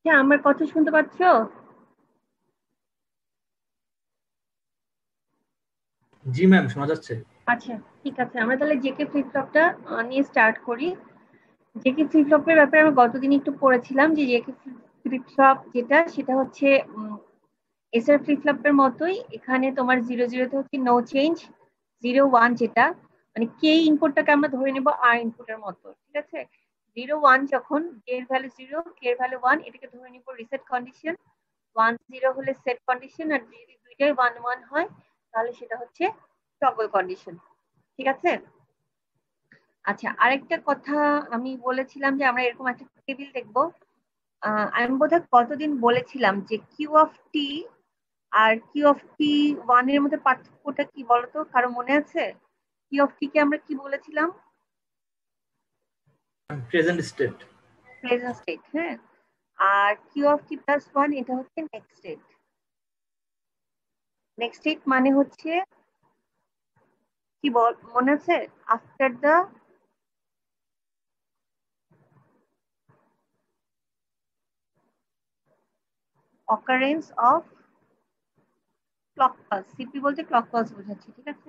হ্যাঁ, আমার কথা শুনতে পাচ্ছ? জি ম্যাম, শোনা যাচ্ছে। আচ্ছা, ঠিক আছে, আমরা তাহলে জেকে ফ্লিপ ফ্লপটা নিয়ে স্টার্ট করি। জেকে ফ্লিপ ফ্লপের ব্যাপারে আমরা গতদিন একটু পড়েছিলাম যে জেকে ফ্লিপ ফ্লপ যেটা সেটা হচ্ছে এসআর ফ্লিপ ফ্লপের মতোই। এখানে তোমার 0 0 তে হচ্ছে নো চেঞ্জ, 0 1 যেটা মানে কে ইনপুটটাকে আমরা ধরে নেব আর ইনপুটের মতো, ঠিক আছে। 0 1 যখন কে এর ভ্যালু 0, কে এর ভ্যালু 1, এটাকে ধরে নিব রিসেট কন্ডিশন। 1 0 হলে সেট কন্ডিশন, আর যদি দুইটাই 1 1 হয় তাহলে সেটা হচ্ছে টগল কন্ডিশন, ঠিক আছে। আচ্ছা, আরেকটা কথা আমি বলেছিলাম যে আমরা এরকম একটা টেবিল দেখবো। আমি বোধহয় কতদিন বলেছিলাম যে কিউ অফ টি আর কিউ অফ টি ওয়ান এর মধ্যে পার্থক্যটা কি বলতো, কারো মনে আছে? কিউ অফ টি কে আমরা কি বলেছিলাম? Present state. প্রেজেন্ট স্টেট, হ্যাঁ। আর Q of T plus one এটা হচ্ছে নেক্সট স্টেট। নেক্সট স্টেট মানে হচ্ছে কি বল, মনে আছে? After the occurrence of clock pulse. CP বলতে ক্লক পালস বোঝাচ্ছি, ঠিক আছে।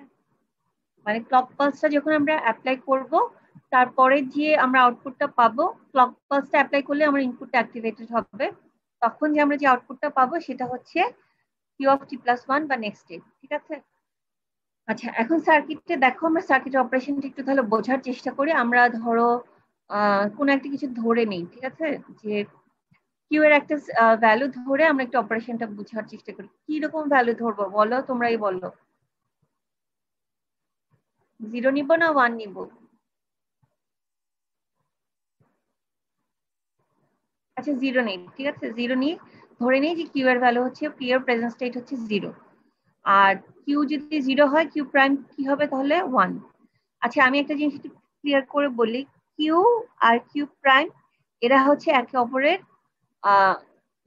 মানে ক্লক পালসটা যখন আমরা অ্যাপ্লাই করব, তারপরে যে আমরা আউটপুটটা পাবো, ক্লক পালসটা অ্যাপ্লাই করলে আমার ইনপুটটা অ্যাক্টিভেটেড হবে, তখন যে আমরা যে আউটপুটটা পাবো সেটা হচ্ছে Q of T plus one বা নেক্সট স্টেট, ঠিক আছে। আচ্ছা, এখন সার্কিটে দেখো, আমরা সার্কিটের অপারেশনটা একটু তাহলে বোঝার চেষ্টা করি। আমরা ধরো কোনো একটা কিছু ধরে নেই, ঠিক আছে, যে কিউ এর একটা ভ্যালু ধরে আমরা একটা অপারেশনটা বোঝার চেষ্টা করি। কি রকম ভ্যালু ধরবো বলো, তোমরাই বলো। 0 নিব না 1 নিব? আচ্ছা, 0 নেই, ঠিক আছে, 0 নিই। ধরে নিই যে কিউ এর ভ্যালু হচ্ছে, কিউ এর প্রেজেন্ট স্টেট হচ্ছে 0। আর কিউ যদি 0 হয়, কিউ প্রাইম কি হবে তাহলে? 1। আচ্ছা, আমি একটা জিনিস একটু ক্লিয়ার করে বলি। কিউ আর কিউ প্রাইম এরা হচ্ছে একে অপরের আহ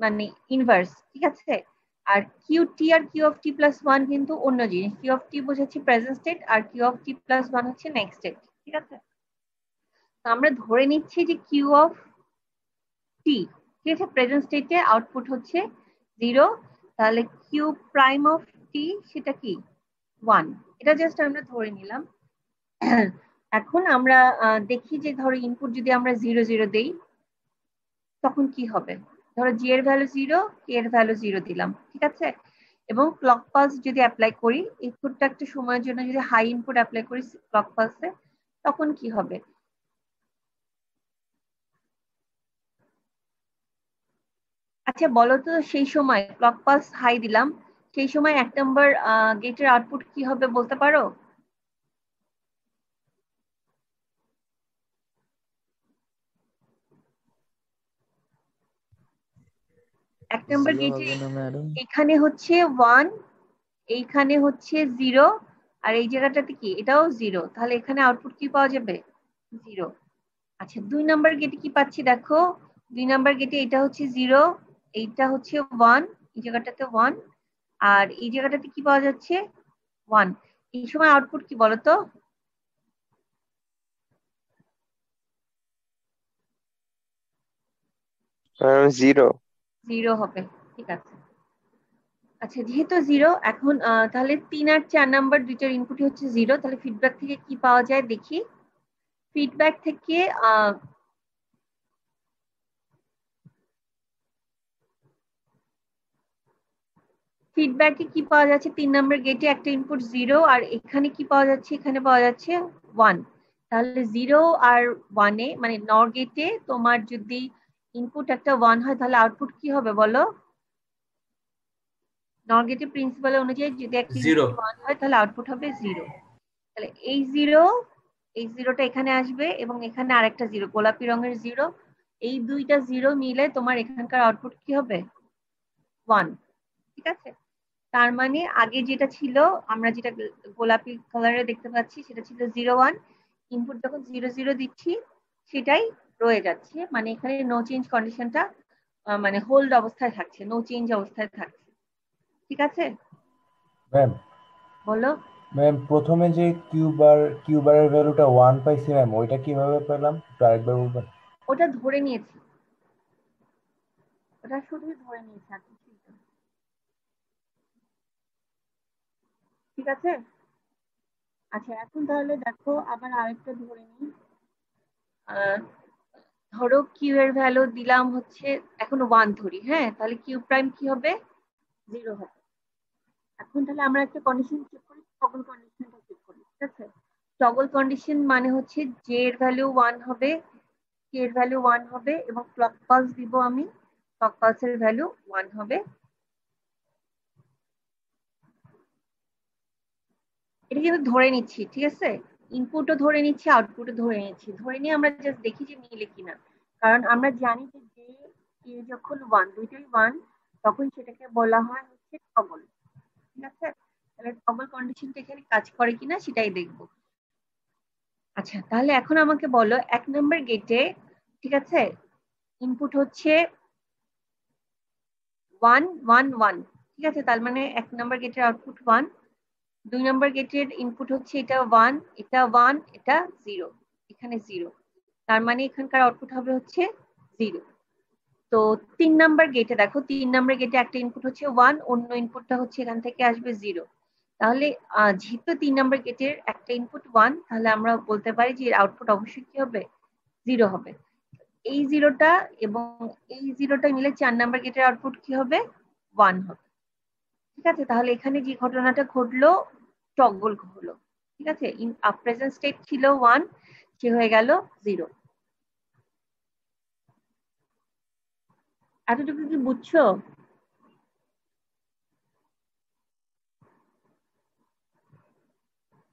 মানে ইনভার্স, ঠিক আছে। আর কিউ টি আর Q of T plus one কিন্তু অন্য জিনিস। কিউ অফ টি বোঝাচ্ছে প্রেজেন্ট স্টেট, আর Q of T plus one হচ্ছে নেক্সট স্টেট, ঠিক আছে। তো আমরা ধরে নিচ্ছি যে কিউ অফ টি, ঠিক আছে, প্রেজেন্ট স্টেটে আউটপুট হচ্ছে 0। তাহলে কিউ প্রাইম অফ টি সেটা কি? 1। এটা জাস্ট আমরা ধরে নিলাম। এখন আমরা দেখি যে ধরো ইনপুট যদি আমরা 0 0 দেই তখন কি হবে। ধরো জি এর ভ্যালু 0, কে এর ভ্যালু 0 দিলাম, ঠিক আছে। এবং ক্লক পালস যদি অ্যাপ্লাই করি, ইনপুটটা একটা সময়ের জন্য যদি হাই ইনপুট অ্যাপ্লাই করি ক্লক পালসে, তখন কি হবে? আচ্ছা বলো তো, সেই সময় ক্লক পালস হাই দিলাম, সেই সময় 1 নম্বর গেটের আউটপুট কি হবে বলতে পারো? 1 নম্বর জিরো গেটে হবে না ম্যাডাম? এখানে হচ্ছে 1, এইখানে হচ্ছে 0, আর এই জায়গাটাতে কি এটাও 0, তাহলে এখানে আউটপুট কি পাওয়া যাবে? 0। আচ্ছা, 2 নম্বর গেটে কি পাচ্ছি দেখো। 2 নম্বর গেটে এটা হচ্ছে 0, এইটা হচ্ছে 1, এই জায়গাটাতে 1, আর এই জায়গাটাতে কি পাওয়া যাচ্ছে? 1। এই সময় আউটপুট কি বলতো? জিরো। 0 হবে, ঠিক আছে। আচ্ছা, যেহেতু 0, এখন তাহলে 3 আর 4 নাম্বার দুইটার ইনপুটই হচ্ছে 0, তাহলে ফিডব্যাক থেকে কি পাওয়া যায় দেখি। ফিডব্যাক থেকে ফিডব্যাকে কি পাওয়া যাচ্ছে? 3 নম্বর গেটে একটা ইনপুট 0, আর এখানে কি পাওয়া যাচ্ছে? এখানে পাওয়া যাচ্ছে 1। তাহলে 0 আর 1-এ মানে নর গেটে তোমার যদি ইনপুট একটা 1 হয় তাহলে আউটপুট কি হবে বলো? নর গেটে প্রিন্সিপাল অনুযায়ী যদি একটা জিরো। ইনপুট 1 হয় তাহলে আউটপুট হবে 0। তাহলে এই 0, এই 0টা এখানে আসবে, এবং এখানে আরেকটা 0 গোলাপি রঙের 0, এই দুইটা 0 মিলে তোমার এখানকার আউটপুট কি হবে? 1, ঠিক আছে। তার মানে আগে যেটা ছিল, আমরা যেটা গোলাপি কালারে দেখতে পাচ্ছি সেটা ছিল 0 1। ইনপুট যখন 0 0 দিচ্ছি সেটাই রয়ে যাচ্ছে, মানে এখানে নো চেঞ্জ কন্ডিশনটা মানে হোল্ড অবস্থায় থাকছে, নো চেঞ্জ অবস্থায় থাকছে, ঠিক আছে। ম্যাম, বলো। ম্যাম প্রথমে যে কিউবারের ভ্যালুটা 1 পাইছি ম্যাম, ওইটা কিভাবে পেলাম একটু আরেকবার বলবেন? ওটা ধরে নিয়েছি। ওটা শুধুই ধরে নিয়েছে আর কিছুই না। ঠিক আছে। আচ্ছা এখন তাহলে দেখো আবার আরেকটা ধরে নিই। ধরো কিউ এর ভ্যালু দিলাম হচ্ছে এখন 1 ধরি, হ্যাঁ, তাহলে কিউ প্রাইম কি হবে? 0 হবে। এখন তাহলে আমরা একটা কন্ডিশন চেক করি, টগল কন্ডিশনটা চেক করি। ঠিক আছে, টগল কন্ডিশন মানে হচ্ছে জে এর ভ্যালু 1 হবে, কে এর ভ্যালু 1 হবে এবং ক্লক পালস দিব আমি, ক্লক পালসের ভ্যালু 1 হবে। এটা কিন্তু ধরে নিচ্ছি, ঠিক আছে, ইনপুটও ধরে নিচ্ছি, আউটপুটও ধরে নিচ্ছি, ধরে নিয়ে আমরা জাস্ট দেখি যে মিলে কিনা। কারণ আমরা জানি যে জে কে যখন 1, দুইটাই 1, তখন সেটাকে বলা হয় হচ্ছে টগল। ঠিক আছে, তাহলে টগল কন্ডিশনটা এখানে কাজ করে কিনা সেটাই দেখবো। আচ্ছা তাহলে এখন আমাকে বলো 1 নম্বর গেটে, ঠিক আছে, ইনপুট হচ্ছে 1 1 1, ঠিক আছে, তার মানে 1 নম্বর গেটের আউটপুট 1। 2 নম্বর গেটের ইনপুট হচ্ছে এটা 1, এটা 1, এটা 0, এখানে 0, তার মানে এখানকার আউটপুট হবে হচ্ছে 0। তো 3 নম্বর গেটে দেখো, 3 নম্বর গেটে একটা ইনপুট হচ্ছে 1, অন্য ইনপুটটা হচ্ছে এখান থেকে আসবে 0। তাহলে যেহেতু 3 নম্বর গেটের একটা ইনপুট 1, তাহলে আমরা বলতে পারি যে আউটপুট অবশ্যই কি হবে? 0 হবে। এই জিরোটা এবং এই জিরোটা মিলে 4 নম্বর গেটের আউটপুট কি হবে? 1 হবে। ঠিক আছে, তাহলে এখানে যে ঘটনাটা ঘটলো টগল হলো। ঠিক আছে, প্রেজেন্ট স্টেট ছিল 1, সে হয়ে গেল 0। এতটুকু কি বুঝছো?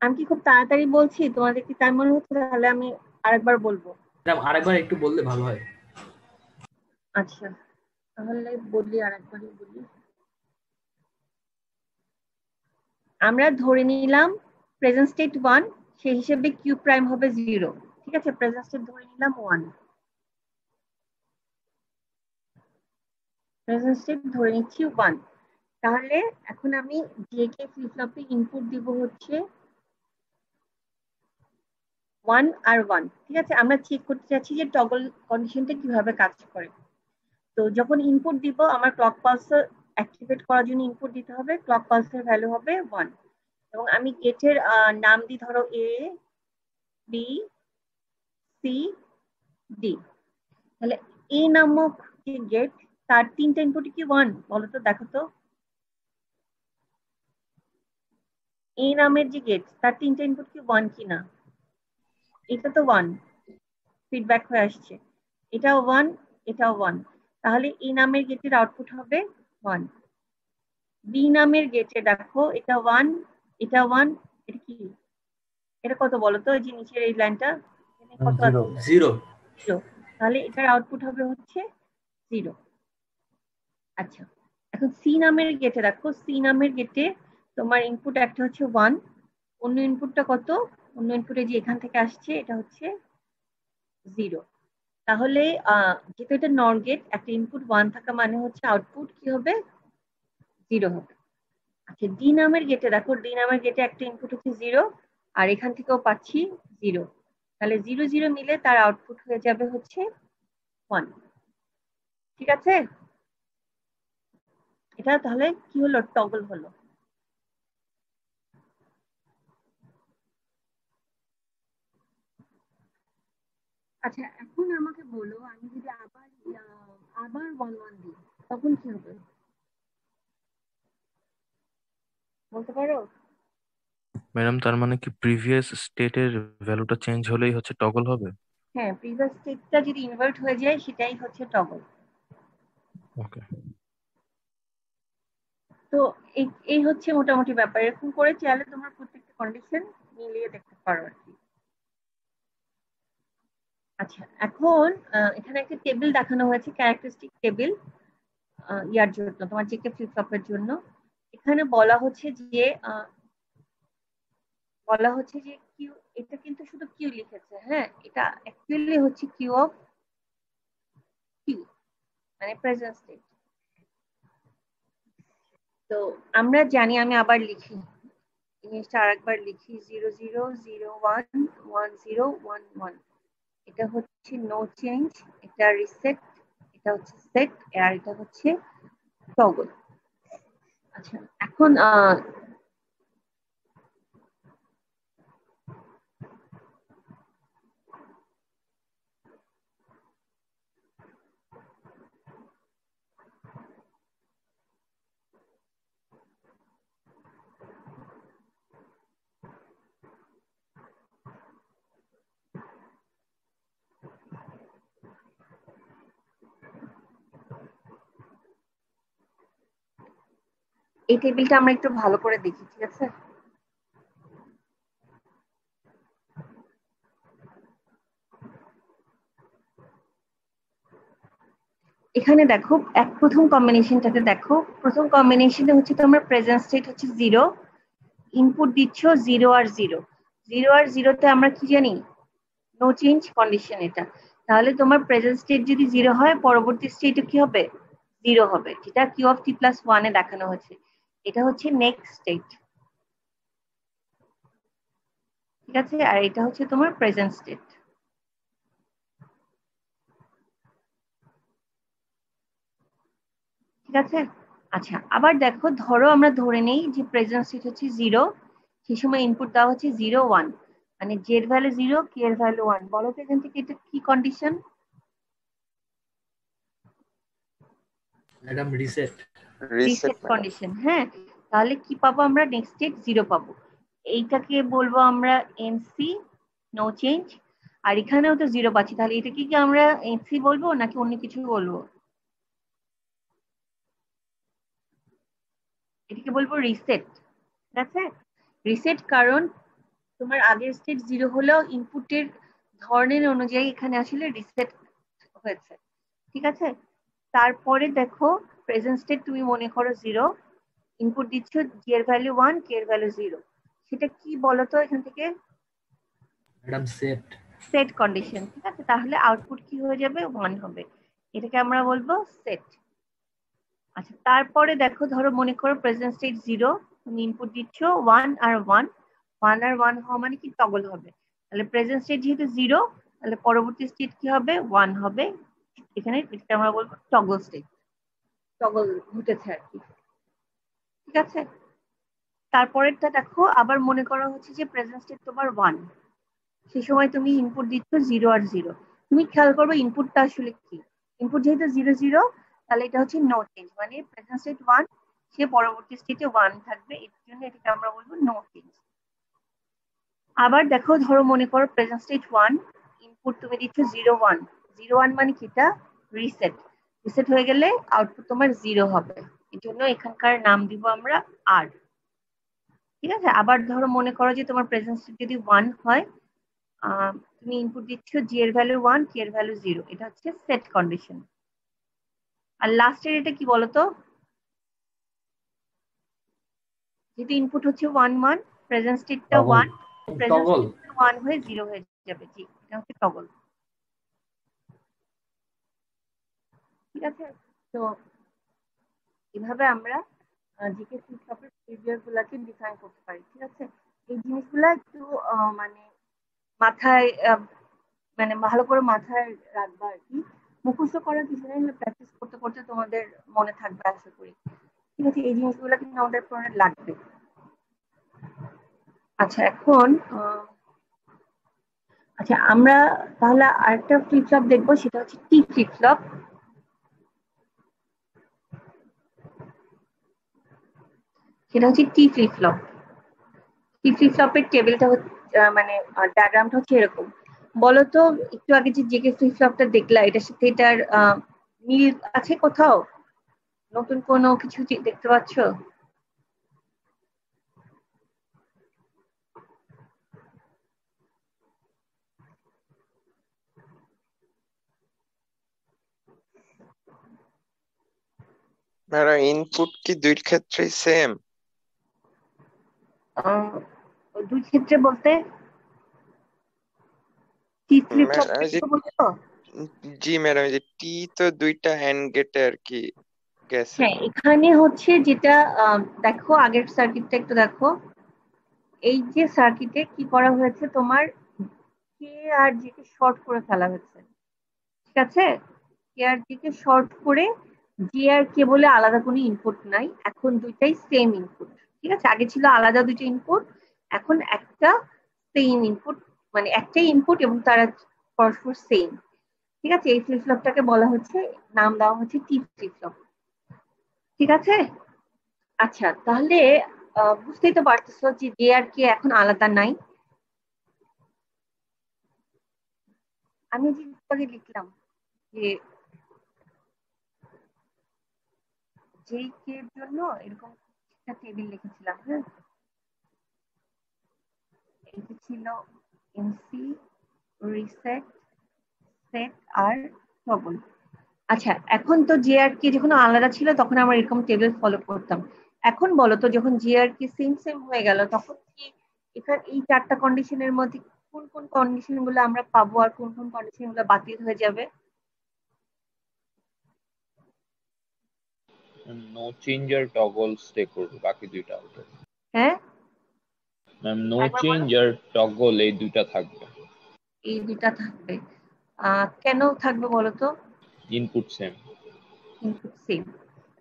আমি কি খুব তাড়াতাড়ি বলছি? তোমাদের কি তাই মনে হচ্ছে? তাহলে আমি আরেকবার বলবো। ম্যাডাম আরেকবার একটু বললে ভালো হয়। আচ্ছা তাহলে বলি, আরেকবারই বলি। আমরা ধরে নিলাম প্রেজেন্ট স্টেট 1, সেই হিসেবে কিউ প্রাইম হবে 0। ঠিক আছে, প্রেজেন্ট স্টেট ধরে নিলাম 1, প্রেজেন্ট স্টেট ধরে নিচ্ছি 1। তাহলে এখন আমি জে কে ফ্লিপ ফ্লপে ইনপুট দিব হচ্ছে 1 আর 1। ঠিক আছে, আমরা চেক করতে চাচ্ছি যে টগল কন্ডিশনটা কিভাবে কাজ করে। তো যখন ইনপুট দিব, আমার ক্লক পালস অ্যাক্টিভেট করার জন্য ইনপুট দিতে হবে, ক্লক পালসের ভ্যালু হবে 1 এবং আমি গেটের নাম দিই ধরো এ বি সি ডি। তাহলে এ নামক যে গেট, তার 3টা ইনপুট কি 1? বলো তো, দেখো তো, এ নামের যে গেট, তার 3টা ইনপুট কি 1 কিনা? এটা তো 1, ফিডব্যাক হয়ে আসছে, এটাও 1, এটাও 1, তাহলে এই নামের গেটের আউটপুট হবে 1। বি নামের গেটে দেখো, এটা 1, এটা 1, এটা কি, এটা কত বলো তো, এই যে নিচের এই লাইনটা কত 0 আছে? 0। 0, তাহলে এটার আউটপুট হবে হচ্ছে 0। আচ্ছা এখন সি নামের গেটে দেখো, সি নামের গেটে তোমার ইনপুট একটা হচ্ছে 1, অন্য ইনপুটটা কত? অন্য ইনপুটে যে এখান থেকে আসছে এটা হচ্ছে 0। তাহলে যেহেতু এটা নর গেট, একটা ইনপুট 1 থাকা মানে হচ্ছে আউটপুট কি হবে? 0 হবে। আচ্ছা ডি নামের গেটে দেখো, ডি নামের গেটে একটা ইনপুট হচ্ছে 0 আর এখান থেকেও পাচ্ছি 0, তাহলে 0 0 মিলে তার আউটপুট হয়ে যাবে হচ্ছে 1। ঠিক আছে, এটা তাহলে কি হলো? টগল হলো। আচ্ছা এখন আমাকে বলো, আমি যদি আবার আবার 1 1 দিই তখন কি হবে? বলতে পারো? ম্যাডাম তার মানে কি প্রিভিয়াস স্টেটের ভ্যালুটা চেঞ্জ হলেই হচ্ছে টগল হবে? হ্যাঁ, প্রিভিয়াস স্টেটটা যদি ইনভার্ট হয়ে যায় সেটাই হচ্ছে টগল। ওকে। তো এই হচ্ছে মোটামুটি ব্যাপার। এরকম করে চাইলে তোমার প্রত্যেকটা কন্ডিশন মিলিয়ে দেখতে পারো আর কি। আচ্ছা এখন এখানে একটা টেবিল দেখানো হয়েছে, ক্যারেক্টারিস্টিক টেবিল ইয়ার জন্য, তোমার জেকে ফ্লিপ ফ্লপের জন্য। এখানে বলা হচ্ছে যে কিউ, এটা কিন্তু শুধু কিউ লিখেছে, হ্যাঁ, এটা অ্যাকচুয়ালি হচ্ছে কিউ অফ কিউ, মানে প্রেজেন্ট স্টেট। তো আমরা জানি, আমি আবার লিখি জিনিসটা, আরেকবার লিখি, 0 0 0 1 1 0 1 1, এটা হচ্ছে নো চেঞ্জ, এটা রিসেট, এটা এটা হচ্ছে সেট আর এটা হচ্ছে টগল। আচ্ছা এখন এই টেবিলটা আমরা একটু ভালো করে দেখি, ঠিক আছে? এখানে দেখো প্রথম কম্বিনেশনটাতে দেখো, প্রথম কম্বিনেশনে হচ্ছে তোমার প্রেজেন্ট স্টেট হচ্ছে 0, ইনপুট দিচ্ছ 0 আর 0, 0 আর 0তে আমরা কি জানি, নো চেঞ্জ কন্ডিশন এটা। তাহলে তোমার প্রেজেন্ট স্টেট যদি 0 হয়, পরবর্তী স্টেটে কি হবে, 0 হবে, যেটা কিউ অফ টি প্লাস 1 এ দেখানো হয়েছে। এটা হচ্ছে নেক্সট স্টেট, ঠিক আছে? আর এটা হচ্ছে তোমার প্রেজেন্ট স্টেট, ঠিক আছে? আচ্ছা আবার দেখো, ধরো আমরা ধরে নেই যে প্রেজেন্ট স্টেট হচ্ছে 0, সেই সময় ইনপুট দেওয়া হচ্ছে 0 1, মানে জেড ভ্যালু 0, কে এর ভ্যালু 1। বলো তো এখান থেকে এটা কি condition? Madam reset. Reset condition. হ্যাঁ, তাহলে কি পাবো আমরা, নেক্সট স্টেট 0 পাবো। এইটাকে বলবো আমরা এনসি, নো চেঞ্জ। আর এখানেও তো 0 পাচ্ছি, তাহলে এটা কি আমরা এনসি বলবো নাকি অন্য কিছু বলবো? এটাকে বলবো রিসেট, ঠিক আছে? রিসেট কারণ তোমার আগের স্টেট 0 হলেও ইনপুটের ধরনের অনুযায়ী এখানে আসলে রিসেট হয়েছে, ঠিক আছে? তারপরে দেখো প্রেজেন্ট স্টেট তুমি মনে করো 0, ইনপুট দিচ্ছ জি এর ভ্যালু 1, কে এর ভ্যালু 0, সেটা কি বলতো এখান থেকে? Madam set. সেট কন্ডিশন, ঠিক আছে? তাহলে আউটপুট কি হয়ে যাবে, 1 হবে, এটাকে আমরা বলবো সেট। আচ্ছা তারপরে দেখো, ধরো মনে করো প্রেজেন্ট স্টেট 0, তুমি ইনপুট দিচ্ছ 1 আর 1, 1 আর 1 হওয়া মানে কি টগল হবে। তাহলে প্রেজেন্ট স্টেট যেহেতু 0, তাহলে পরবর্তী স্টেট কি হবে, 1 হবে। এখানে এটা আমরা বলবো টগল স্টেট, টগল ঘটেছে আর কি, ঠিক আছে? তারপরেরটা দেখো, আবার মনে করা হচ্ছে যে প্রেজেন্ট স্টেট তোমার 1, সেই সময় তুমি ইনপুট দিচ্ছ 0 আর 0। তুমি খেয়াল করবে ইনপুটটা আসলে কি, ইনপুট যেহেতু 0 0, তাহলে এটা হচ্ছে নো চেঞ্জ, মানে প্রেজেন্ট স্টেট 1, সে পরবর্তী স্টেটে 1 থাকবে, এর জন্য এটাকে আমরা বলবো নো চেঞ্জ। আবার দেখো, ধরো মনে করো প্রেজেন্ট স্টেট 1, ইনপুট তুমি দিচ্ছ 0 1, 0 1 মানে কি, এটা রিসেট, রিসেট হয়ে গেলে আউটপুট তোমার 0 হবে, এর জন্য এখানকার নাম দিব আমরা আর, ঠিক আছে? আবার ধরো মনে করো যে তোমার প্রেজেন্ট স্টেট যদি 1 হয়, তুমি ইনপুট দিচ্ছ জি এর ভ্যালু 1, কে এর ভ্যালু 0, এটা হচ্ছে সেট কন্ডিশন। আর লাস্টের এটা কি বলতো, যেহেতু ইনপুট হচ্ছে 1 1, প্রেজেন্ট স্টেটটা টগল। 1, present toggle. স্টেটটা 1 হয়ে 0 হয়ে যাবে, জি এটা হচ্ছে টগল, ঠিক আছে? তো এভাবে আমরা জিকে ফ্লিপ ফ্লপের বিহেভিয়ার গুলাকে ডিফাইন করতে পারি, ঠিক আছে? এই জিনিসগুলা একটু মানে মাথায় মানে ভালো করে মাথায় রাখবা আর কি। মুখস্থ করার কিছু নেই, প্র্যাকটিস করতে করতে তোমাদের মনে থাকবে আশা করি, ঠিক আছে? এই জিনিসগুলো কিন্তু আমাদের পরে লাগবে। আচ্ছা এখন আচ্ছা আমরা তাহলে আরেকটা ফ্লিপ ফ্লপ দেখবো, সেটা হচ্ছে টি ফ্লিপ ফ্লপ। সেটা হচ্ছে টি ফ্লিপ ফ্লপ। টি ফ্লিপ ফ্লপের টেবিলটা হচ্ছে মানে ডায়াগ্রামটা হচ্ছে এরকম। বলো তো একটু আগে যে জেকে ফ্লিপ ফ্লপটা দেখলা, এটার সাথে এটার মিল আছে কোথাও? নতুন কোনো কিছু দেখতে পাচ্ছ? ম্যাডাম ইনপুট কি দুই ক্ষেত্রেই সেম? দুই ক্ষেত্রে বলতে টি ফ্লিপ ফ্লপ এই যে বলছো? জি ম্যাডাম, এই যে টি তো দুইটা এন্ড গেটে আর কি গেছে। হ্যাঁ, এখানে হচ্ছে যেটা দেখো আগের সার্কিটটা একটু দেখো, এই যে সার্কিটে কি করা হয়েছে, তোমার কে আর জেকে শর্ট করে ফেলা হয়েছে, ঠিক আছে? কে আর জি কে শর্ট করে জি আর কে বলে আলাদা কোনো ইনপুট নাই, এখন দুইটাই সেম ইনপুট। ঠিক আছে, আগে ছিল আলাদা দুইটা ইনপুট, এখন একটা সেম ইনপুট, মানে একটাই ইনপুট এবং তারা পরস্পর সেম। ঠিক আছে, এই ফ্লিপ ফ্লপটাকে বলা হচ্ছে, নাম দেওয়া হচ্ছে টি ফ্লিপ ফ্লপ। ঠিক আছে, আচ্ছা তাহলে বুঝতেই তো পারতেছো যে জে আর কে এখন আলাদা নাই। আমি যে আগে লিখলাম যে জে কে এর জন্য এরকম একটা টেবিল লিখেছিলাম, হ্যাঁ, এটা ছিল এমসি, রিসেট, সেট আর টগল। আচ্ছা, এখন তো জে আর কে যখন আলাদা ছিল তখন আমরা এরকম টেবিল ফলো করতাম। এখন বলো তো যখন জে আর কে সেম সেম হয়ে গেল তখন কি এখানে এই চারটা কন্ডিশনের মধ্যে কোন কোন কন্ডিশন গুলো আমরা পাবো আর কোন কোন কন্ডিশন গুলো বাতিল হয়ে যাবে? নো চেঞ্জ আর টগল স্টে করবে, বাকি দুইটা আউট। হ্যাঁ, ম্যাম নো একবার বলো। চেঞ্জ আর টগল এই দুইটা থাকবে। এই দুটা থাকবে, কেন থাকবে বলো তো? Input same. ইনপুট সেম,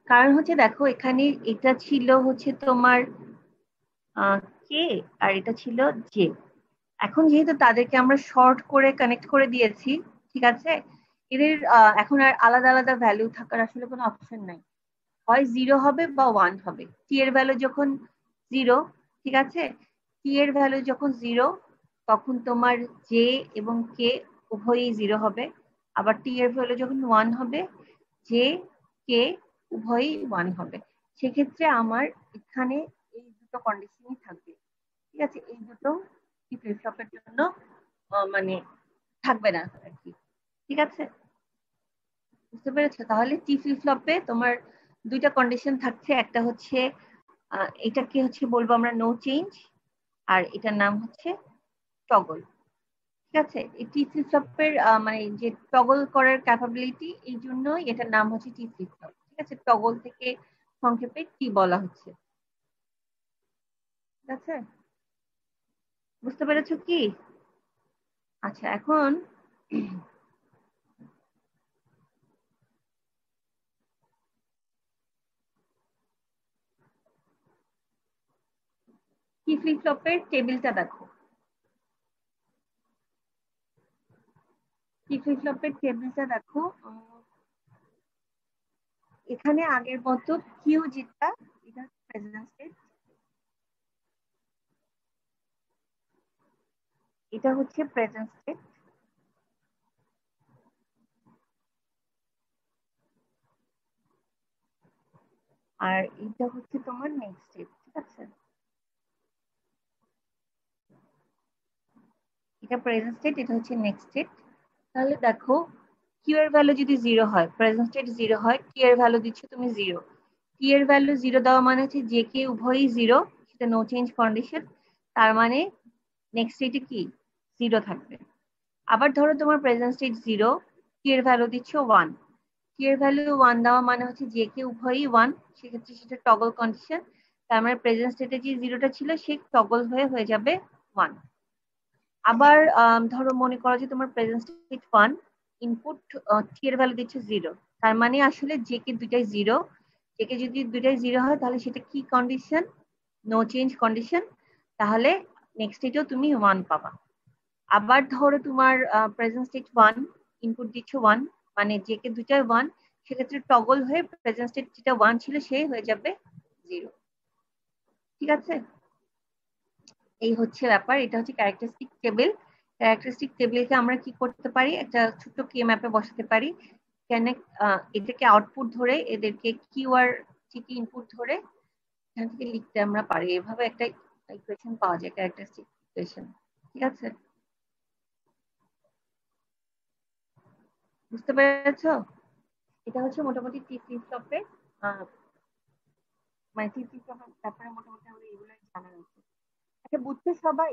কারণ হচ্ছে দেখো এখানে এটা ছিল হচ্ছে তোমার কে আর এটা ছিল জে। এখন যেহেতু তাদেরকে আমরা শর্ট করে কানেক্ট করে দিয়েছি, ঠিক আছে, এদের এখন আর আলাদা আলাদা ভ্যালু থাকার আসলে কোনো অপশন নাই, হয় জিরো হবে বা ওয়ান হবে। টি এর ভ্যালু যখন জিরো, ঠিক আছে, টি এর ভ্যালু যখন জিরো তখন তোমার জে এবং কে উভয়ই জিরো হবে। আবার টি এর ভ্যালু যখন ওয়ান হবে, জে কে উভয়ই ওয়ান হবে। সেক্ষেত্রে আমার এখানে এই দুটো কন্ডিশনই থাকবে। ঠিক আছে, এই দুটো ফ্লিপ ফ্লপের জন্য মানে থাকবে না আর কি। ঠিক আছে, বুঝতে পেরেছো? তাহলে টি ফ্লিপ ফ্লপে তোমার দুইটা কন্ডিশন থাকছে, একটা হচ্ছে এটাকে হচ্ছে বলবো আমরা নো চেঞ্জ, আর এটার নাম হচ্ছে টগল। ঠিক আছে, এই টি ফ্লিপ ফ্লপের মানে যে টগল করার ক্যাপাবিলিটি, এই জন্যই এটার নাম হচ্ছে টি ফ্লিপ ফ্লপ। ঠিক আছে, টগল থেকে সংক্ষেপে টি বলা হচ্ছে। ঠিক আছে, বুঝতে পেরেছো কি? আচ্ছা, এখন কি ফ্লিপ ফ্লপের টেবিলটা দেখো, কি ফ্লিপ ফ্লপের টেবিলটা দেখো। এখানে আগের মতো কিউ যেটা, এটা প্রেজেন্ট স্টেট, এটা হচ্ছে প্রেজেন্ট স্টেট, আর এটা হচ্ছে তোমার নেক্সট স্টেট। ঠিক আছে, এটা প্রেজেন্ট স্টেট, এটা হচ্ছে নেক্সট স্টেট। তাহলে দেখো কিউ এর ভ্যালু যদি জিরো হয়, প্রেজেন্ট স্টেট জিরো হয়, টি এর ভ্যালু দিচ্ছ তুমি জিরো। টি এর ভ্যালু জিরো দেওয়া মানে হচ্ছে যে কে উভয়ই জিরো, সেটা নো চেঞ্জ কন্ডিশন, তার মানে নেক্সট স্টেটে কি জিরো থাকবে। আবার ধরো তোমার প্রেজেন্ট স্টেট জিরো, টি এর ভ্যালু দিচ্ছ ওয়ান, টি এর ভ্যালু ওয়ান দেওয়া মানে হচ্ছে যে কে উভয়ই ওয়ান, সেক্ষেত্রে সেটা টগল কন্ডিশন, তার মানে প্রেজেন্ট স্টেটে যে জিরোটা ছিল সে টগল হয়ে যাবে ওয়ান। আবার ধরো মনে করো যে তোমার প্রেজেন্ট স্টেট ওয়ান, ইনপুট টি এর ভ্যালু দিচ্ছে জিরো, তার মানে আসলে যে কে দুইটাই জিরো, যে কে যদি দুইটাই জিরো হয় তাহলে সেটা কি কন্ডিশন? নো চেঞ্জ কন্ডিশন, তাহলে নেক্সট স্টেটেও তুমি ওয়ান পাবা। আবার ধরো তোমার প্রেজেন্ট স্টেট ওয়ান, ইনপুট দিচ্ছ ওয়ান, মানে যে কে দুইটাই ওয়ান, সেক্ষেত্রে টগল হয়ে প্রেজেন্ট স্টেট যেটা ওয়ান ছিল সে হয়ে যাবে জিরো। ঠিক আছে, এই হচ্ছে ব্যাপার, এটা হচ্ছে ক্যারেক্টারিস্টিক টেবিল। ক্যারেক্টারিস্টিক টেবিলকে আমরা কি করতে পারি, একটা ছোট্ট কে ম্যাপে বসাতে পারি। এখানে এদেরকে আউটপুট ধরে, এদেরকে কিউ আর টি ইনপুট ধরে এখান থেকে লিখতে আমরা পারি, এভাবে একটা ইকুয়েশন পাওয়া যায়, ক্যারেক্টারিস্টিক ইকুয়েশন। ঠিক আছে, বুঝতে পেরেছো? এটা হচ্ছে মোটামুটি টি ফ্লিপ ফ্লপের মানে টি ফ্লিপ ফ্লপের ব্যাপারে মোটামুটি আমরা এগুলোই জানা আছে। আচ্ছা, বুঝছো সবাই?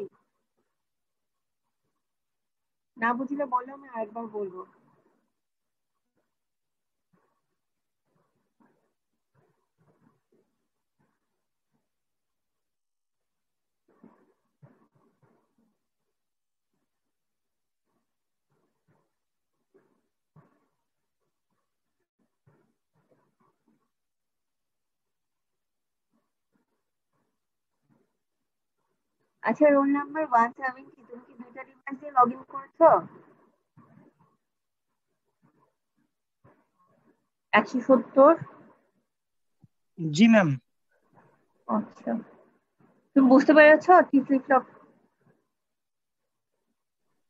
না বুঝলে বলো, আমি আরেকবার বলবো। আচ্ছা, রোল নাম্বার 170, তুমি কি দুইটা ডিভাইস দিয়ে লগ ইন করেছো? 170। জি ম্যাম। আচ্ছা, তুমি বুঝতে পেরেছো কি ফ্লিপ ফ্লপ?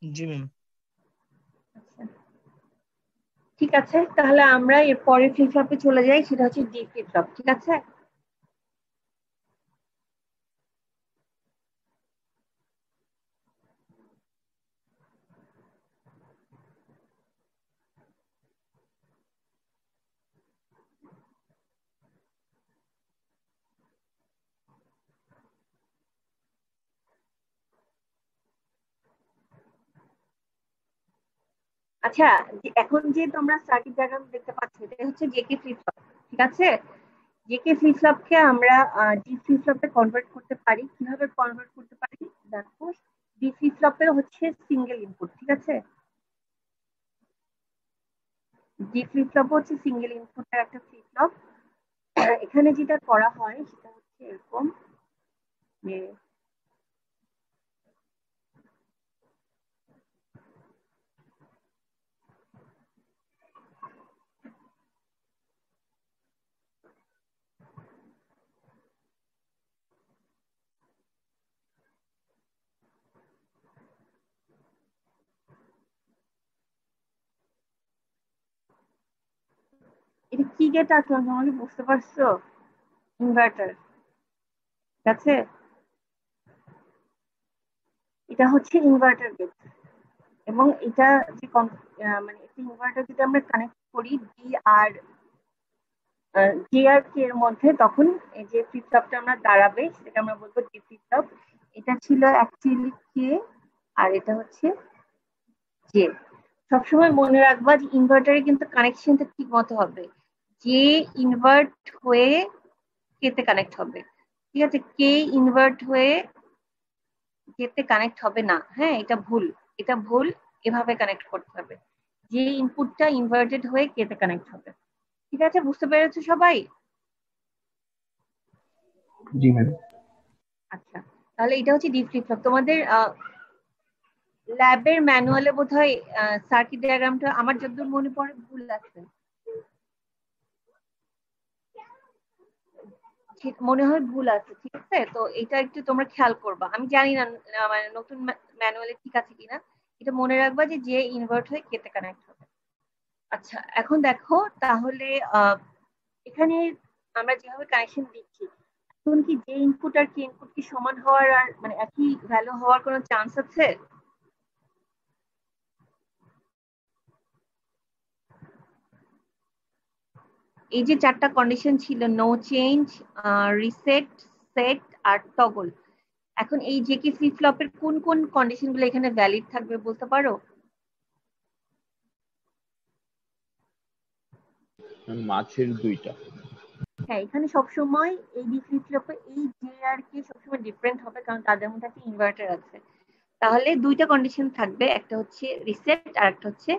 জি ম্যাম। আচ্ছা, ঠিক আছে, তাহলে আমরা এর পরের ফ্লিপ ফ্লপে চলে যাই, সেটা হচ্ছে ডি ফ্লিপ ফ্লপ। ঠিক আছে, আচ্ছা, এখন যে তোমরা সার্কিট ডায়াগ্রাম দেখতে পাচ্ছ, এটা হচ্ছে জেকে ফ্লিপ ফ্লপ। ঠিক আছে, জেকে ফ্লিপ ফ্লপকে আমরা ডি ফ্লিপ ফ্লপে কনভার্ট করতে পারি। কিভাবে কনভার্ট করতে পারি দেখো। ডি ফ্লিপ ফ্লপে হচ্ছে সিঙ্গেল ইনপুট। ঠিক আছে, ডি ফ্লিপ ফ্লপ হচ্ছে সিঙ্গেল ইনপুটের একটা ফ্লিপ ফ্লপ। এখানে যেটা করা হয় সেটা হচ্ছে এরকম যে এটা কি গেট আসলে তোমাকে বুঝতে পারছো? ইনভার্টার। ঠিক আছে, এটা হচ্ছে ইনভার্টার গেট। এবং এটা যে মানে একটা ইনভার্টার যদি আমরা কানেক্ট করি ডি আর জে আর কে এর মধ্যে, তখন এই যে ফ্লিপ ফ্লপটা আমরা দাঁড়াবে সেটাকে আমরা বলবো ডি ফ্লিপ ফ্লপ। এটা ছিল অ্যাকচুয়ালি কে, আর এটা হচ্ছে জে। সবসময় মনে রাখবা যে ইনভার্টারে কিন্তু কানেকশনটা ঠিক মতো হবে। যে ইনভার্ট হয়ে কে তে কানেক্ট হবে। ঠিক আছে, কে ইনভার্ট হয়ে কে তে কানেক্ট হবে না। হ্যাঁ, এটা ভুল, এটা ভুল। এভাবে কানেক্ট করতে হবে, যে ইনপুটটা ইনভার্টেড হয়ে কে তে কানেক্ট হবে। ঠিক আছে, বুঝতে পেরেছো সবাই? জি ম্যাম। আচ্ছা, তাহলে এটা হচ্ছে ডি ফ্লিপ ফ্লপ। তোমাদের ল্যাবের ম্যানুয়ালে বোধহয় সার্কিট ডায়াগ্রামটা আমার যতদূর মনে পড়ে ভুল আছে, ঠিক মনে হয় ভুল আছে। ঠিক আছে, তো এটা একটু তোমরা খেয়াল করবা। আমি জানি না মানে নতুন ম্যানুয়ালে ঠিক আছে কিনা। এটা মনে রাখবা যে যে ইনভার্ট হয়ে কেতে কানেক্ট হবে। আচ্ছা, এখন দেখো তাহলে এখানে আমরা যেভাবে কানেকশন দিচ্ছি, এখন কি যে ইনপুট আর কি ইনপুট কি সমান হওয়ার আর মানে একই ভ্যালু হওয়ার কোনো চান্স আছে? এই যে চারটা কন্ডিশন ছিল, নো চেঞ্জ, রিসেট, সেট আর টগল। এখন এই জেকে ফ্লিপ ফ্লপের কোন কোন কন্ডিশন গুলো এখানে ভ্যালিড থাকবে বলতে পারো? মাঝের দুইটা। হ্যাঁ, এখানে সবসময় এই ডি ফ্লিপ ফ্লপে এই জে আর কে সবসময় ডিফারেন্ট হবে, কারণ তাদের মধ্যে একটা ইনভার্টার আছে। তাহলে দুইটা কন্ডিশন থাকবে, একটা হচ্ছে রিসেট আর একটা হচ্ছে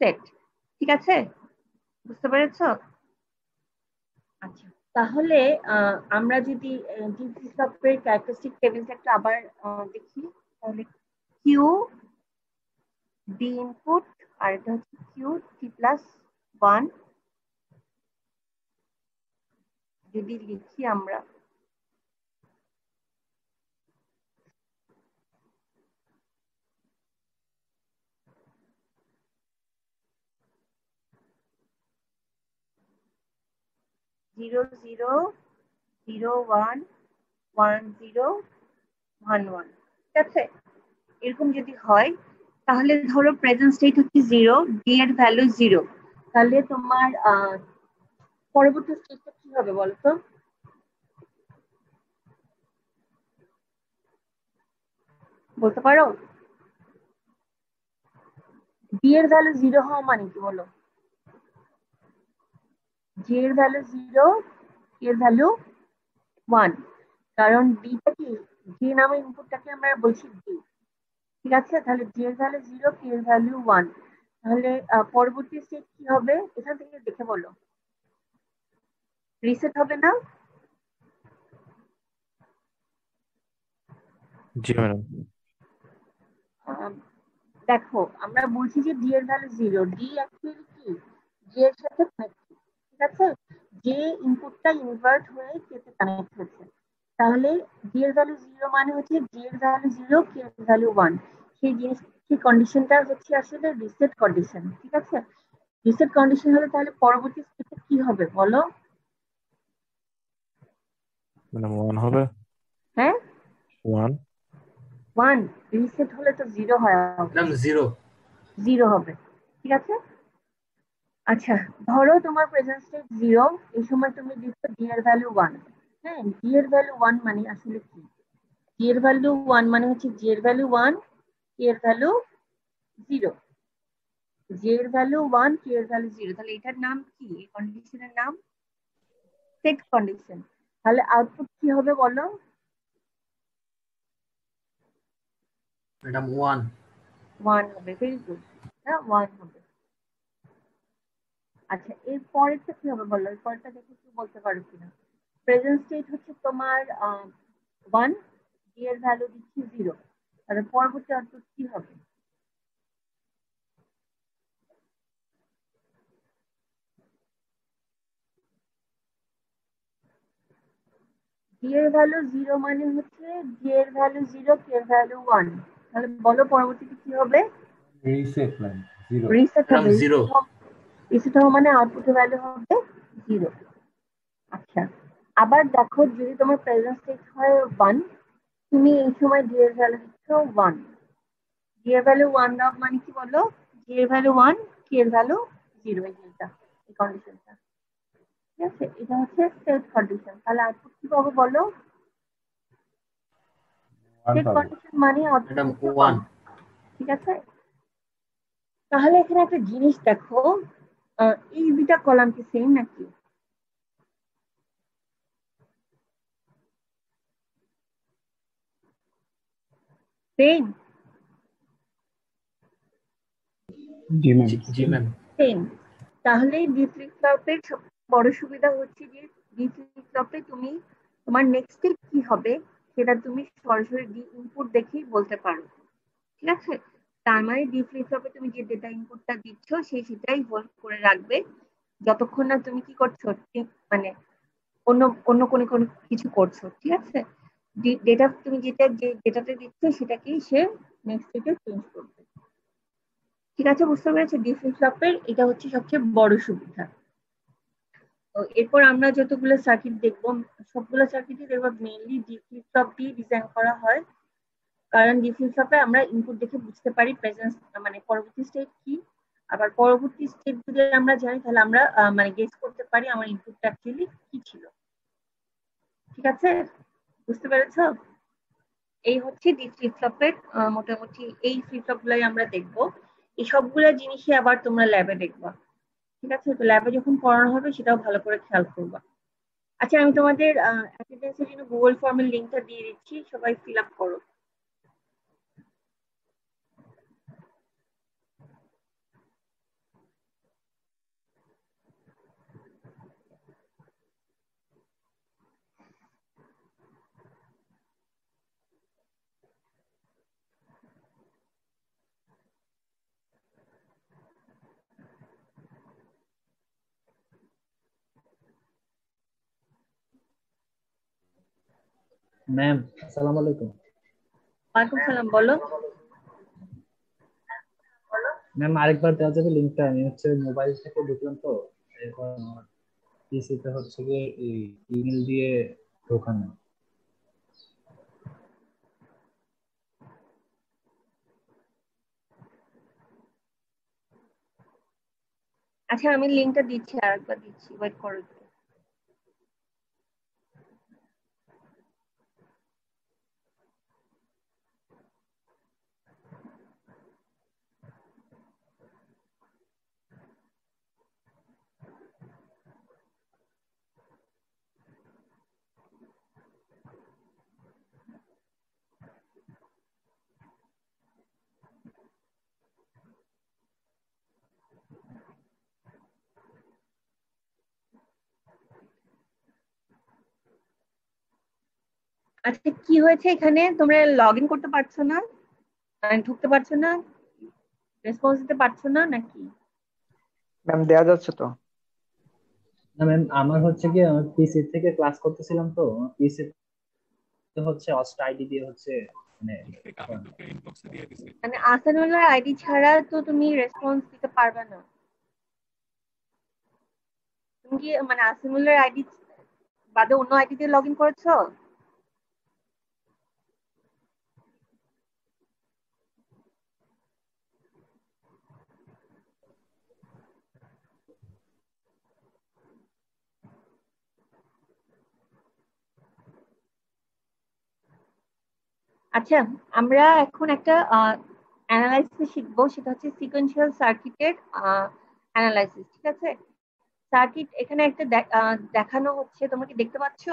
সেট। ঠিক আছে, বুঝতে পেরেছো? আচ্ছা, তাহলে আমরা যদি ডি ফ্লিপ ফ্লপের ক্যারেক্টারিস্টিক টেবিলটা একটু আবার দেখি, তাহলে কিউ ডি ইনপুট, আর এটা হচ্ছে কিউ টি প্লাস ওয়ান। যদি লিখি আমরা, zero zero zero one one zero one one. ঠিক আছে, এরকম যদি হয়, তাহলে ধরো প্রেজেন্ট স্টেট হচ্ছে জিরো, ডি এর ভ্যালু জিরো, তাহলে তোমার পরবর্তী স্টেটটা কি হবে বলতো? বলতে পারো? ডি এর ভ্যালু জিরো হওয়া মানে কি বলো? জি এর ভ্যালু জিরো, এর ভ্যালু ওয়ান, কারণ ডিটা কি, জি নামে ইনপুটটাকে আমরা বলছি ডি। ঠিক আছে, তাহলে জি এর ভ্যালু জিরো, পি এর ভ্যালু ওয়ান। তাহলে পরবর্তী স্টেট কি হবে এখান থেকে দেখে বলো। রিসেট হবে না? জি ম্যাডাম। আহ, দেখো আমরা বলছি যে ডি এর ভ্যালু জিরো, ডি অ্যাকচুয়ালি কি জি এর সাথে কানেক্টেড, ঠিক আছে? যে ইনপুটটা ইনভার্ট হয়ে কে তে কানেক্ট হচ্ছে, তাহলে ডি এর ভ্যালু জিরো মানে হচ্ছে জি এর ভ্যালু জিরো, কে এর ভ্যালু ওয়ান। সেই জিনিস, সেই কন্ডিশনটা হচ্ছে আসলে রিসেট কন্ডিশন, ঠিক আছে? রিসেট কন্ডিশন হলে তাহলে পরবর্তী স্টেপে কি হবে বলো? ম্যাডাম 1 হবে। হ্যাঁ, 1। ওয়ান। রিসেট হলে তো জিরো হয়, ম্যাডাম জিরো। জিরো হবে, ঠিক আছে? আচ্ছা, ধরো তোমার প্রেজেন্ট স্টেট জিরো, এই সময় তুমি দিচ্ছ ডি এর ভ্যালু ওয়ান। হ্যাঁ, ডি এর ভ্যালু ওয়ান মানে আসলে কি? ডি এর ভ্যালু ওয়ান মানে হচ্ছে জি এর ভ্যালু ওয়ান, কে এর ভ্যালু জিরো। জি এর ভ্যালু ওয়ান, কে এর ভ্যালু জিরো, তাহলে এটার নাম কি? এই কন্ডিশনের নাম সেট কন্ডিশন। তাহলে আউটপুট কি হবে বলো? Madam one. ওয়ান হবে, ভেরি গুড। হ্যাঁ, ওয়ান হবে। আচ্ছা, এর পরেরটা কি হবে বলো? এর পরেরটা দেখে কি বলতে পারো কিনা? প্রেজেন্ট স্টেট হচ্ছে তোমার ওয়ান, ডি এর ভ্যালু দিচ্ছি জিরো, তাহলে পরবর্তী আউটপুট কি হবে? ডি এর ভ্যালু জিরো মানে হচ্ছে ডি এর ভ্যালু জিরো, কে এর ভ্যালু ওয়ান। তাহলে বলো পরবর্তীতে কি হবে? Reset ma'am, zero. Reset madam হবে। জিরো। রিসেট হওয়া মানে আউটপুটের ভ্যালু হবে জিরো। আচ্ছা, আবার দেখো যদি তোমার প্রেজেন্ট স্টেট হয় ওয়ান, তুমি এই সময় ডি এর ভ্যালু দিচ্ছ ওয়ান। ডি এর ভ্যালু ওয়ান দাও মানে কি বলো? ডি এর ভ্যালু ওয়ান, কে এর ভ্যালু জিরো, এই কন্ডিশনটা, ঠিক আছে? এটা হচ্ছে সেট কন্ডিশন। তাহলে আউটপুট কি পাবো বলো? ওয়ান সেট পাবো। কন্ডিশন মানে আউটপুট ম্যাডাম হচ্ছে ওয়ান। ওয়ান, ঠিক আছে? তাহলে এখানে একটা জিনিস দেখো, এই দুইটা কলাম কি সেম নাকি? সেম, জি ম্যাম। জি ম্যাম। সেম। তাহলে ডি ফ্লিপ ফ্লপের বড় সুবিধা হচ্ছে যে ডি ফ্লিপ ফ্লপে তুমি তোমার নেক্সট স্টেপ কি হবে সেটা তুমি সরাসরি ডি ইনপুট দেখেই বলতে পারো, ঠিক আছে? তার মানে ডি ফ্লিপ ফ্লপে তুমি যে ডেটা ইনপুটটা দিচ্ছ সেটাই হোল্ড করে রাখবে যতক্ষণ না তুমি কি করছো, মানে অন্য অন্য কোনো কোনো কিছু করছো, ঠিক আছে? ডেটা তুমি যে ডেটাতে দিচ্ছ সেটাকেই সে নেক্সট স্টেপে চেঞ্জ করবে, ঠিক আছে? বুঝতে পেরেছো? ডি ফ্লিপ ফ্লপের এটা হচ্ছে সবচেয়ে বড় সুবিধা। তো এরপর আমরা যতগুলো সার্কিট দেখবো, সবগুলো সার্কিটই দেখবো মেইনলি ডি ফ্লিপ ফ্লপ দিয়ে ডিজাইন করা হয়। কারণ ডি ফ্লিপ ফ্লপে আমরা ইনপুট দেখে বুঝতে পারি প্রেজেন্স, মানে পরবর্তী স্টেট কি। আবার পরবর্তী স্টেট যদি আমরা জানি তাহলে আমরা মানে গেস করতে পারি আমার ইনপুটটা অ্যাকচুয়ালি কি ছিল, ঠিক আছে? বুঝতে পেরেছো? এই হচ্ছে ডি ফ্লিপ ফ্লপের মোটামুটি এই ফ্লিপ ফ্লপ গুলাই আমরা দেখবো। এই সবগুলা জিনিসই আবার তোমরা ল্যাবে দেখবা, ঠিক আছে? তো ল্যাবে যখন পড়ানো হবে সেটাও ভালো করে খেয়াল করবা। আচ্ছা, আমি তোমাদের অ্যাটেন্ডেন্সের জন্য গুগল ফর্মের লিঙ্কটা দিয়ে দিচ্ছি, সবাই ফিল আপ করো। ম্যাম আসসালামু আলাইকুম। ওয়ালাইকুম সালাম, বলো। ম্যাম আরেকবার দেওয়া যাবে লিঙ্কটা? আমি হচ্ছে মোবাইল থেকে ঢুকলাম তো, এরপর আমার পিসিতে হচ্ছে গিয়ে এই ইমেল দিয়ে ঢোকানো। আচ্ছা, আমি লিঙ্কটা দিচ্ছি, আরেকবার দিচ্ছি, ওয়েট করো একটু। আচ্ছা কি হয়েছে এখানে, তোমরা লগ ইন করতে পারছো না, ঢুকতে পারছো না, রেসপন্স দিতে পারছো না নাকি? ম্যাম দেওয়া যাচ্ছে তো। না ম্যাম, আমার হচ্ছে কি আমার পিসি থেকে ক্লাস করতেছিলাম তো, আমার পিসি হচ্ছে অস্ট আইডি দিয়ে হচ্ছে মানে মানে আসানুল্লাহ আইডি ছাড়া তো তুমি রেসপন্স দিতে পারবে না। তুমি কি মানে আসানুল্লাহ আইডি বাদে অন্য আইডি দিয়ে লগ ইন করেছো? আচ্ছা, আমরা এখন একটা অ্যানালাইসিস শিখবো, সেটা হচ্ছে সিকোয়েন্সিয়াল সার্কিটের অ্যানালাইসিস। ঠিক আছে, সার্কিট এখানে একটা দেখানো হচ্ছে, তোমরা কি দেখতে পাচ্ছ?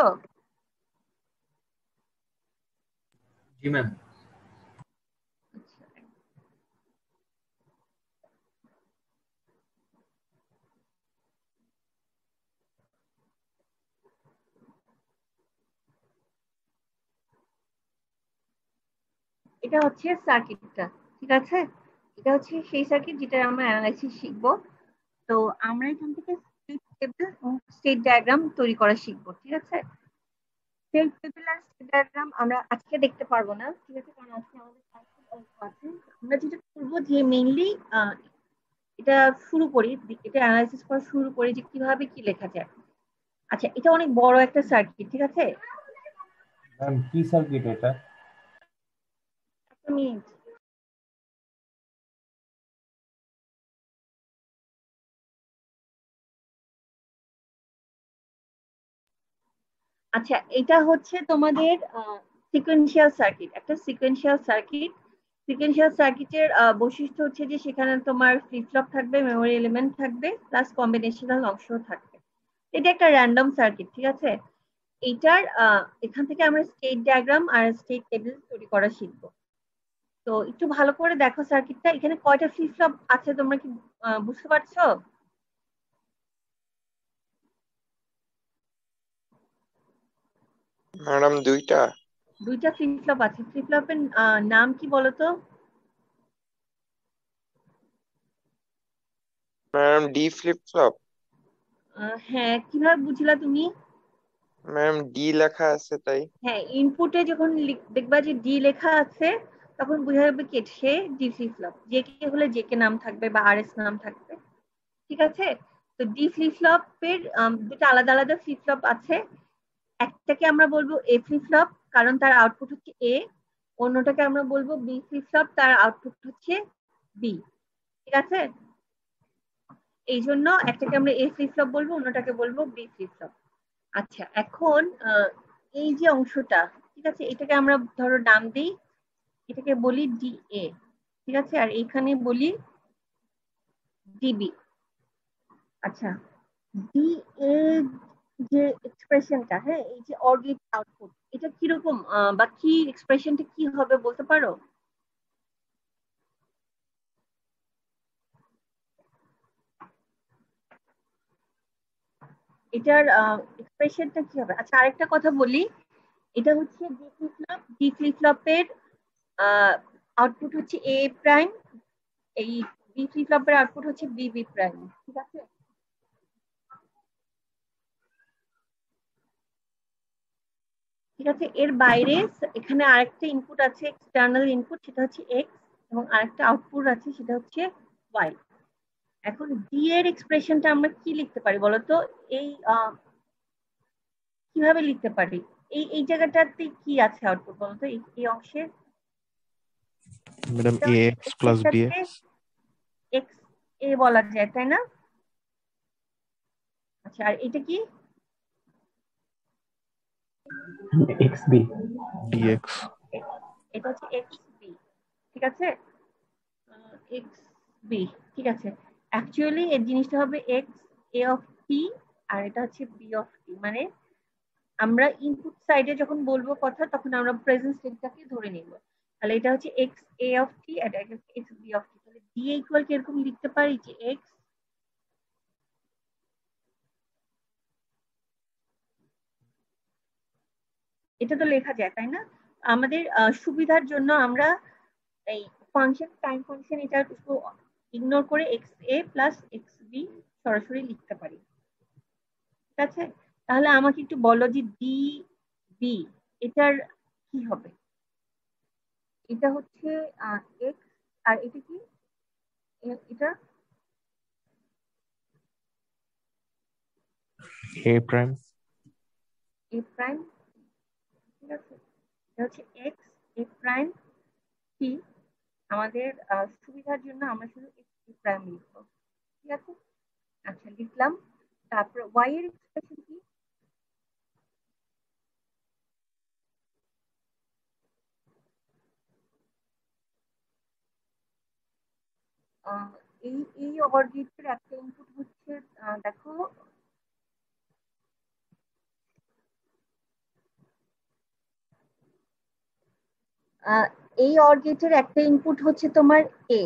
জি ম্যাম। এটা হচ্ছে সার্কিটটা। ঠিক আছে, এটা হচ্ছে সেই সার্কিট যেটা আমরা অ্যানালাইসিস শিখবো। তো আমরা এখান থেকে স্টেট টেবিল এবং স্টেট ডায়াগ্রাম তৈরি করা শিখবো। ঠিক আছে, স্টেট টেবিল আর স্টেট ডায়াগ্রাম আমরা আজকে দেখতে পারবো না, ঠিক আছে, কারণ আজকে আমাদের ক্লাসে অল্প আছে। আমরা যেটা করবো যে মেইনলি এটা শুরু করি, এটা অ্যানালাইসিস করা শুরু করি যে কিভাবে কি লেখা যায়। আচ্ছা, এটা অনেক বড় একটা সার্কিট। ঠিক আছে, ম্যাম কি সার্কিট এটা? একটা মিনিট। আচ্ছা, এটা হচ্ছে তোমাদের সিকোয়েন্সিয়াল সার্কিট। একটা সিকোয়েন্সিয়াল সার্কিট, সিকোয়েন্সিয়াল সার্কিটের বৈশিষ্ট্য হচ্ছে যে সেখানে তোমার ফ্লিপ ফ্লপ থাকবে, মেমোরি এলিমেন্ট থাকবে, প্লাস কম্বিনেশনাল অংশও থাকবে। এটা একটা র্যান্ডম সার্কিট। ঠিক আছে, এইটার এখান থেকে আমরা স্টেট ডায়াগ্রাম আর স্টেট টেবিল তৈরি করা শিখবো। তো একটু ভালো করে দেখো সার্কিটটা, এখানে কয়টা ফ্লিপ ফ্লপ আছে তোমরা কি বুঝতে পারছো? ম্যাডাম দুইটা। দুইটা ফ্লিপ ফ্লপ আছে। ফ্লিপ ফ্লপের নাম কি বলো তো? Madam D flip flop. হ্যাঁ, কিভাবে বুঝলা তুমি? ম্যাডাম ডি লেখা আছে তাই। হ্যাঁ, ইনপুটে যখন দেখবা যে ডি লেখা আছে, তখন বোঝা যাবে কি সে D flip flop. J K হলে জে কে নাম থাকবে বা আর এস নাম থাকবে। ঠিক আছে, তো ডি ফ্লিপ ফ্লপের দুটো আলাদা আলাদা ফ্লিপ ফ্লপ আছে। একটাকে আমরা বলবো এ ফ্লিপ ফ্লপ, কারণ তার আউটপুট হচ্ছে এ। অন্যটাকে আমরা বলবো বি ফ্লিপ ফ্লপ, তার আউটপুট হচ্ছে বি। ঠিক আছে, এই জন্য একটাকে আমরা এ ফ্লিপ ফ্লপ বলবো, অন্যটাকে বলবো বি ফ্লিপ ফ্লপ। আচ্ছা, এখন এই যে অংশটা, ঠিক আছে, এটাকে আমরা ধরো নাম দিই, এটাকে বলি ডি এ। ঠিক আছে, আর এইখানে বলি ডিবি। আচ্ছা, ডি এ যে এক্সপ্রেশনটা, হ্যাঁ, এই যে অর গেট আউটপুট, এটা কিরকম বা কি এক্সপ্রেশনটা কি হবে বলতে পারো? এটার এক্সপ্রেশনটা কি হবে? আচ্ছা, আরেকটা কথা বলি, এটা হচ্ছে D flip flop. D flip ফ্লপের আউটপুট হচ্ছে এ প্রাইম, এই বি ফ্লিপ ফ্লপের আউটপুট হচ্ছে বি বি প্রাইম। ঠিক আছে, ঠিক আছে, এর বাইরে এখানে আরেকটা ইনপুট আছে, এক্সটার্নাল ইনপুট, সেটা হচ্ছে এক্স, এবং আরেকটা আউটপুট আছে সেটা হচ্ছে ওয়াই। এখন ডি এর এক্সপ্রেশনটা আমরা কি লিখতে পারি বলতো? এই কিভাবে লিখতে পারি? এই এই জায়গাটাতে কি আছে আউটপুট বলতো, এই অংশে? ম্যাডাম এটা এ হচ্ছে এক্স এক্স প্লাস এর বি সাথে এক্স। এক্স এ বলা যায়, তাই না? আচ্ছা, আর এটা কি? X B. D X. এটা হচ্ছে এক্স বি। ঠিক আছে, এক্স বি। ঠিক আছে, অ্যাকচুয়ালি এর জিনিসটা হবে এক্স এ অফ টি, আর এটা হচ্ছে বি অফ টি। মানে আমরা ইনপুট সাইডে যখন বলবো কথা, তখন আমরা প্রেজেন্ট স্টেটটাকে ধরে নিব। তাহলে এটা হচ্ছে এক্স এ অফ টি, আর এটা হচ্ছে এক্স বি অফ টি। তাহলে ডি ইকুয়াল কি এরকম লিখতে পারি যে এক্স এটা তো লেখা যায় তাই না? আমাদের সুবিধার জন্য আমরা এই ফাংশন টাইম ফাংশন এটা ইগনোর করে এক্স এ প্লাস এক্স বি সরাসরি লিখতে পারি। ঠিক আছে, তাহলে আমাকে একটু বলো যে ডি বি এটার কি হবে? এটা হচ্ছে এক্স আর এটা কি? এটা এ প্রাইম। এ প্রাইম, ঠিক আছে, এটা হচ্ছে এক্স এ প্রাইম কি। আমাদের সুবিধার জন্য আমরা শুধু এক্স এ প্রাইম লিখবো। ঠিক আছে, আচ্ছা লিখলাম। তারপর ওয়াই এর এক্সপ্রেশন কি? এই অর্গেটের একটা ইনপুট হচ্ছে, দেখো এই অর্গেটের একটা ইনপুট হচ্ছে তোমার এ,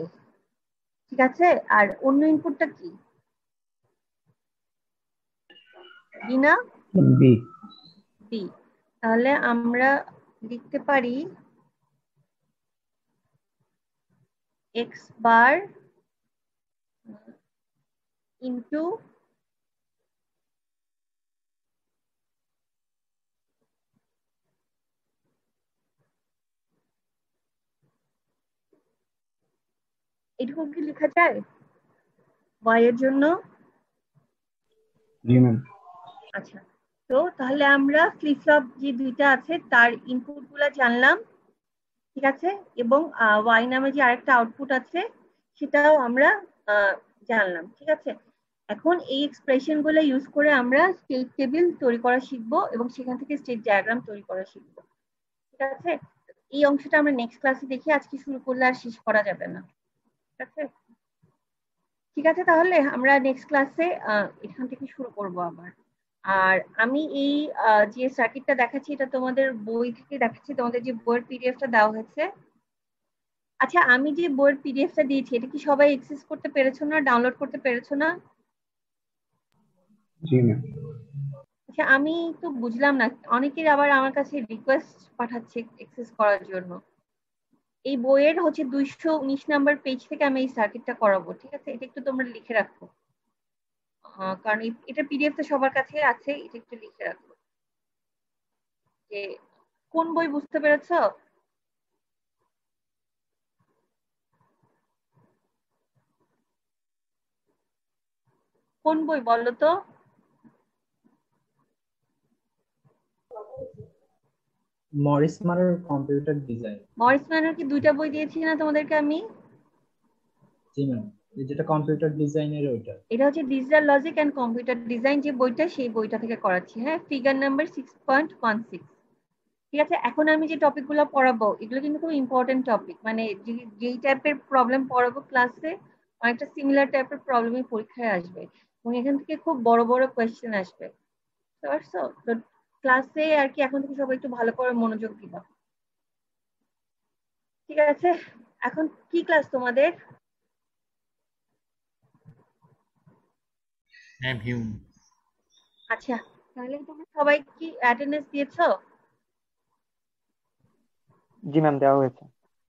ঠিক আছে, আর অন্য ইনপুটটা কি? বি না? বি। বি। তাহলে আমরা লিখতে পারি এক্স বার ইন্টু এটুকু কি লেখা যায় ওয়াই এর জন্য? জি ম্যাম। আচ্ছা, তো তাহলে আমরা ফ্লিপ ফ্লপ যে দুইটা আছে তার ইনপুট গুলা জানলাম, ঠিক আছে, এবং ওয়াই নামে যে আরেকটা আউটপুট আছে সেটাও আমরা জানলাম, ঠিক আছে। এখন এই এক্সপ্রেশন গুলো ইউজ করে আমরা স্টেট টেবিল তৈরি করা শিখবো এবং সেখান থেকে স্টেট ডায়াগ্রাম তৈরি করা শিখবো, ঠিক আছে। এই অংশটা আমরা নেক্সট ক্লাসে দেখি, আজকে শুরু করলে আর শেষ করা যাবে না, ঠিক আছে। ঠিক আছে, তাহলে আমরা নেক্সট ক্লাসে এখান থেকে শুরু করব আবার। আর আমি এই যে সার্কিটটা দেখাচ্ছি এটা তোমাদের বই থেকে দেখাচ্ছি, তোমাদের যে বইয়ের পিডিএফটা দেওয়া হয়েছে। আচ্ছা, আমি যে বইয়ের পিডিএফটা দিয়েছি এটা কি সবাই অ্যাক্সেস করতে পেরেছো না, ডাউনলোড করতে পেরেছো না? জি ম্যাম। আচ্ছা, আমি তো বুঝলাম না, অনেকের আবার আমার কাছে রিকোয়েস্ট পাঠাচ্ছে অ্যাক্সেস করার জন্য। এই বইয়ের হচ্ছে 219 নাম্বার পেজ থেকে আমি এই সার্কিটটা করাবো, ঠিক আছে, এটা একটু তোমরা লিখে রাখো, কারণ এটা পিডিএফ তো সবার কাছে আছে, এটা একটু লিখে রাখো যে কোন বই, বুঝতে পেরেছো? কোন বই বলো তো? মরিস মানের কম্পিউটার ডিজাইন। মরিস ম্যানের কি দুইটা বই দিয়েছি না তোমাদেরকে আমি? জি ম্যাম, যেটা কম্পিউটার ডিজাইনের ওইটা। এটা হচ্ছে digital logic and computer design যে বইটা, সেই বইটা থেকে করাচ্ছি, হ্যাঁ, ফিগার নাম্বার 6.16। ঠিক আছে, এখন আমি যে টপিক গুলো পড়াবো এগুলো কিন্তু খুব ইম্পর্টেন্ট টপিক, মানে যেই টাইপের প্রবলেম পড়াবো ক্লাসে অনেকটা সিমিলার টাইপের প্রবলেমই পরীক্ষায় আসবে এবং এখান থেকে খুব বড় বড় কোয়েশ্চেন আসবে, বুঝতে পারছো? তো ক্লাসে আর কি এখন থেকে সবাই একটু ভালো করে মনোযোগ দিবা, ঠিক আছে। এখন কি ক্লাস তোমাদের? Ma'am Hume. আচ্ছা, তাহলে তোমরা সবাই কি অ্যাটেন্ডেন্স দিয়েছো? জি ম্যাম, দেওয়া হয়েছে।